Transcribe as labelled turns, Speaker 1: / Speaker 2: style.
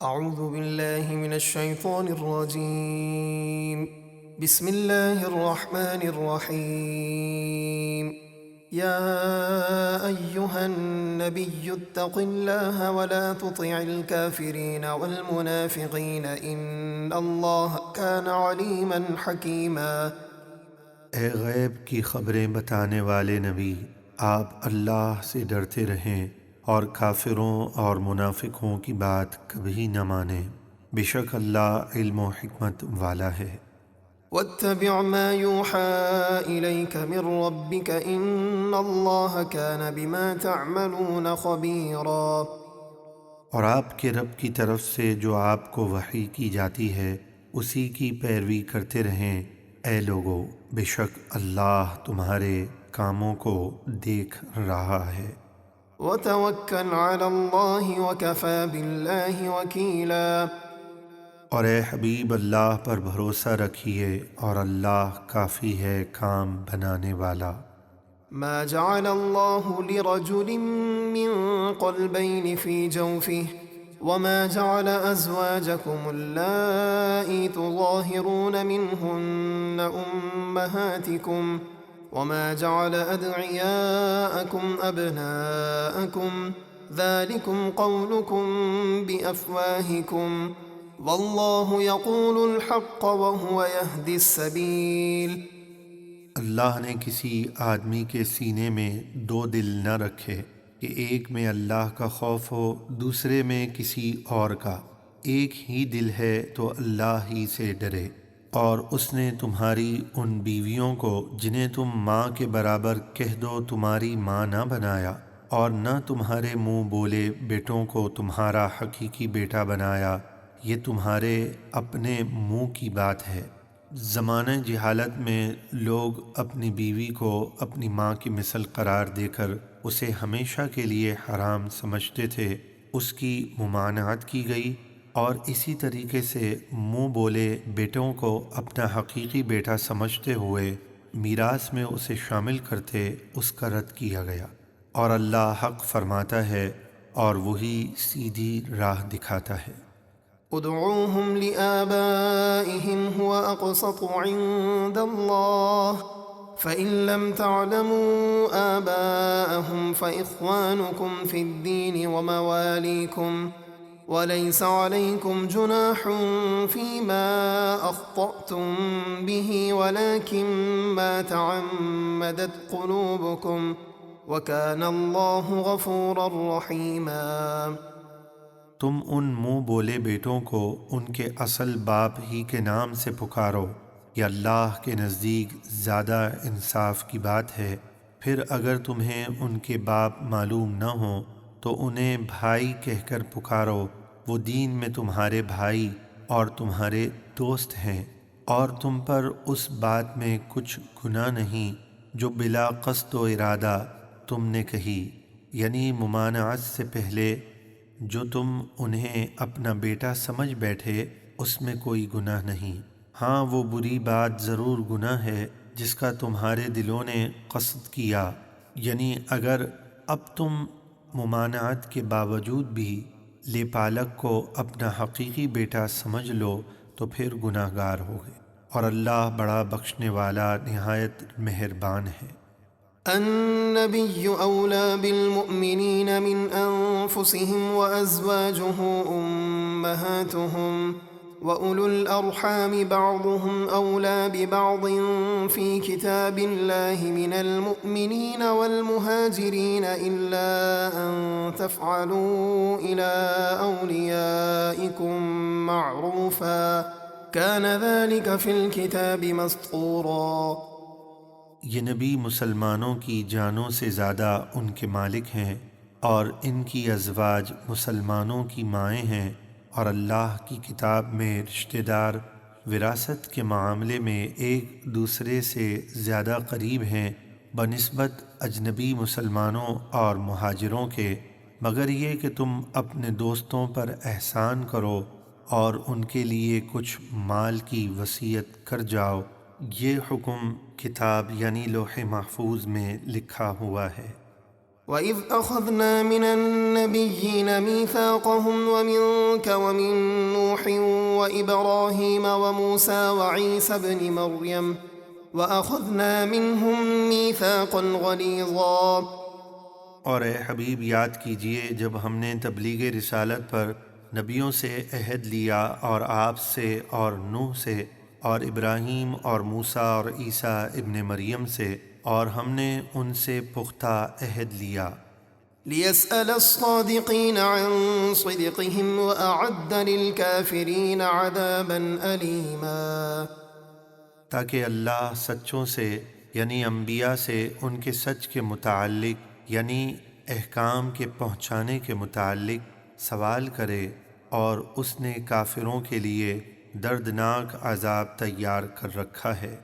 Speaker 1: أعوذ بالله من الشيطان الرجيم. بسم الله الرحمن الرحيم. يا أيها النبي اتق الله ولا تطع الكافرين والمنافقين إن الله كان عليما حكيما.
Speaker 2: اے غیب کی خبریں بتانے والے نبی، آپ اللہ سے ڈرتے رہیں اور کافروں اور منافقوں کی بات کبھی نہ مانیں، بے شک اللہ علم و حکمت والا ہے۔
Speaker 1: واتبع ما يوحى إليك من ربك إن الله كان بما تعملون خبيرا.
Speaker 2: اور آپ کے رب کی طرف سے جو آپ کو وحی کی جاتی ہے اسی کی پیروی کرتے رہیں۔ اے لوگو، بے شک اللہ تمہارے کاموں کو دیکھ رہا ہے۔
Speaker 1: وتوكل على الله وكفى بالله وكيلا.
Speaker 2: اور اے حبیب اللہ پر بھروسہ رکھیے اور اللہ کافی ہے کام بنانے والا۔
Speaker 1: ما جعل الله لرجل من قلبين في جوفه وما جعل أزواجكم اللائي تظاهرون منهن أمهاتكم وما جعل أدعياءكم أبناءكم ذلكم قولكم بأفواهكم والله يقول الحق وهو يهدي السبيل.
Speaker 2: اللہ نے کسی آدمی کے سینے میں دو دل نہ رکھے کہ ایک میں اللہ کا خوف ہو، دوسرے میں کسی اور کا۔ ایک ہی دل ہے تو اللہ ہی سے ڈرے۔ اور اس نے تمہاری ان بیویوں کو جنہیں تم ماں کے برابر کہہ دو تمہاری ماں نہ بنایا، اور نہ تمہارے منہ بولے بیٹوں کو تمہارا حقیقی بیٹا بنایا، یہ تمہارے اپنے منہ کی بات ہے۔ زمانہ جہالت میں لوگ اپنی بیوی کو اپنی ماں کی مثل قرار دے کر اسے ہمیشہ کے لیے حرام سمجھتے تھے، اس کی ممانعت کی گئی، اور اسی طریقے سے منہ بولے بیٹوں کو اپنا حقیقی بیٹا سمجھتے ہوئے میراث میں اسے شامل کرتے اس کا رد کیا گیا۔ اور اللہ حق فرماتا ہے اور وہی سیدھی راہ دکھاتا ہے۔
Speaker 1: ادعوهم لآبائهم هو أقسط عند الله فإن لم تعلموا آباءهم فإخوانكم في الدين ومواليكم وليس عليكم جناح فيما أخطأتم به ولكن ما تعمدت قلوبكم وكان الله غفورا رحيما.
Speaker 2: تم ان منہ بولے بیٹوں کو ان کے اصل باپ ہی کے نام سے پکارو، یہ اللہ کے نزدیک زیادہ انصاف کی بات ہے۔ پھر اگر تمہیں ان کے باپ معلوم نہ ہوں تو انہیں بھائی کہہ کر پکارو، وہ دین میں تمہارے بھائی اور تمہارے دوست ہیں، اور تم پر اس بات میں کچھ گناہ نہیں جو بلا قصد و ارادہ تم نے کہی، یعنی ممانعت سے پہلے جو تم انہیں اپنا بیٹا سمجھ بیٹھے اس میں کوئی گناہ نہیں۔ ہاں، وہ بری بات ضرور گناہ ہے جس کا تمہارے دلوں نے قصد کیا، یعنی اگر اب تم ممانعت کے باوجود بھی لیپالک کو اپنا حقیقی بیٹا سمجھ لو تو پھر گناہ گار ہوگے، اور اللہ بڑا بخشنے والا نہایت مہربان ہے۔
Speaker 1: النبي أولى بالمؤمنين من أنفسهم وأزواجه أمهاتهم وأولو الأرحام بعضهم أولى ببعض في كتاب الله من المؤمنين والمهاجرين إلا أن تفعلوا إلى أوليائكم معروفا كان ذلك في الكتاب مسطورا.
Speaker 2: یہ نبی مسلمانوں کی جانوں سے زیادہ ان کے مالک ہیں، اور ان کی ازواج مسلمانوں کی مائیں ہیں، اور اللہ کی کتاب میں رشتہ دار وراثت کے معاملے میں ایک دوسرے سے زیادہ قریب ہیں بنسبت اجنبی مسلمانوں اور مہاجروں کے، مگر یہ کہ تم اپنے دوستوں پر احسان کرو اور ان کے لیے کچھ مال کی وصیت کر جاؤ۔ یہ حکم کتاب یعنی لوح محفوظ میں لکھا ہوا ہے۔
Speaker 1: وَإِذْ أَخَذْنَا مِنَ النَّبِيِّينَ مِيثَاقَهُمْ وَمِنْكَ وَمِن نُوحٍ وَإِبْرَاهِيمَ وَمُوسَى وَعِيسَى ابْنِ مَرْيَمَ وَأَخَذْنَا مِنْهُم مِّيثَاقًا غَلِيظًا۔
Speaker 2: اور اے حبیب یاد کیجئے جب ہم نے تبلیغ رسالت پر نبیوں سے عہد لیا، اور آپ سے اور نوح سے اور ابراہیم اور موسیٰ اور عیسیٰ ابن مریم سے، اور ہم نے ان سے پختہ عہد لیا۔
Speaker 1: لِيَسْأَلَ الصَّادِقِينَ عَن صِدْقِهِمْ وَأَعَدَّ لِلْكَافِرِينَ عَذَابًا أَلِيمًا۔
Speaker 2: تاکہ اللہ سچوں سے یعنی انبیاء سے ان کے سچ کے متعلق یعنی احکام کے پہنچانے کے متعلق سوال کرے، اور اس نے کافروں کے لیے دردناک عذاب تیار کر رکھا ہے۔